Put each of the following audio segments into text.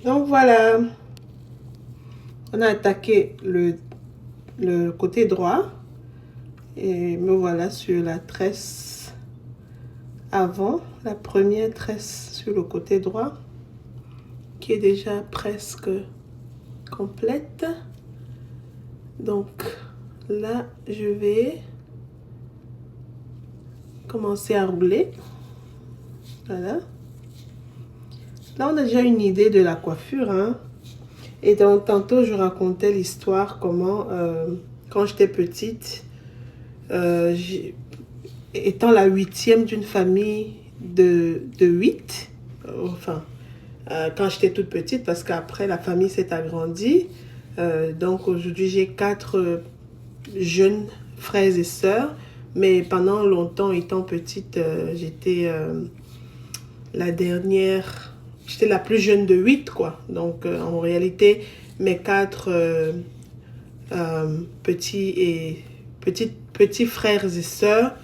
Donc voilà, on a attaqué le côté droit et me voilà sur la tresse avant, la première tresse sur le côté droit qui est déjà presque complète. Donc là, je vais commencer à rouler. Voilà. Là, on a déjà une idée de la coiffure, hein. Et donc, tantôt, je racontais l'histoire comment, quand j'étais petite, étant la 8e d'une famille de 8, enfin, quand j'étais toute petite, parce qu'après, la famille s'est agrandie. Donc, aujourd'hui, j'ai 4 jeunes frères et sœurs. Mais pendant longtemps, étant petite, j'étais la dernière... J'étais la plus jeune de 8, quoi. Donc, en réalité, mes 4 petits frères et sœurs,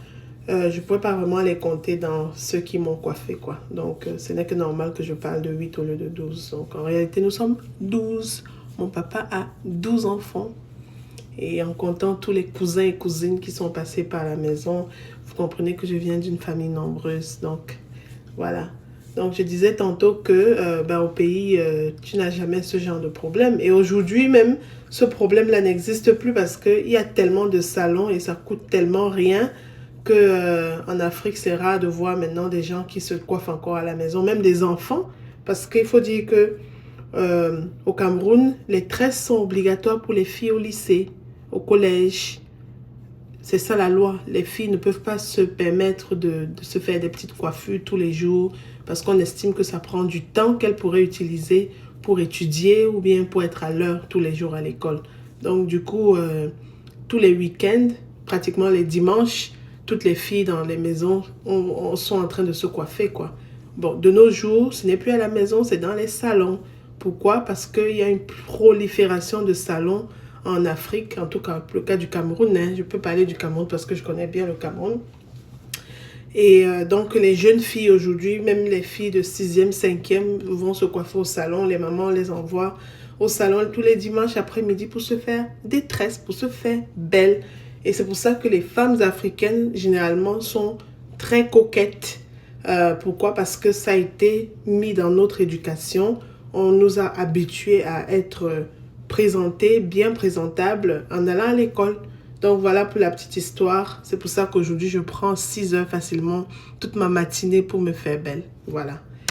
je ne pouvais pas vraiment les compter dans ceux qui m'ont coiffé, quoi. Donc, ce n'est que normal que je parle de 8 au lieu de 12. Donc, en réalité, nous sommes 12. Mon papa a 12 enfants. Et en comptant tous les cousins et cousines qui sont passés par la maison, vous comprenez que je viens d'une famille nombreuse. Donc, voilà. Donc, je disais tantôt que au pays, tu n'as jamais ce genre de problème. Et aujourd'hui même, ce problème-là n'existe plus parce qu'il y a tellement de salons et ça coûte tellement rien que en Afrique, c'est rare de voir maintenant des gens qui se coiffent encore à la maison, même des enfants. Parce qu'il faut dire que au Cameroun, les tresses sont obligatoires pour les filles au lycée, au collège. C'est ça la loi. Les filles ne peuvent pas se permettre de se faire des petites coiffures tous les jours parce qu'on estime que ça prend du temps qu'elles pourraient utiliser pour étudier ou bien pour être à l'heure tous les jours à l'école. Donc du coup, tous les week-ends, pratiquement les dimanches, toutes les filles dans les maisons sont en train de se coiffer, quoi. Bon, de nos jours, ce n'est plus à la maison, c'est dans les salons. Pourquoi? Parce qu'il y a une prolifération de salons en Afrique, en tout cas le cas du Cameroun, hein. Je peux parler du Cameroun parce que je connais bien le Cameroun. Et donc les jeunes filles aujourd'hui, même les filles de 6e, 5e vont se coiffer au salon. Les mamans les envoient au salon tous les dimanches après-midi pour se faire des tresses, pour se faire belles. Et c'est pour ça que les femmes africaines généralement sont très coquettes. Pourquoi? Parce que ça a été mis dans notre éducation. On nous a habitués à être présenté, bien présentable en allant à l'école. Donc voilà pour la petite histoire. C'est pour ça qu'aujourd'hui je prends 6 heures facilement toute ma matinée pour me faire belle. Voilà.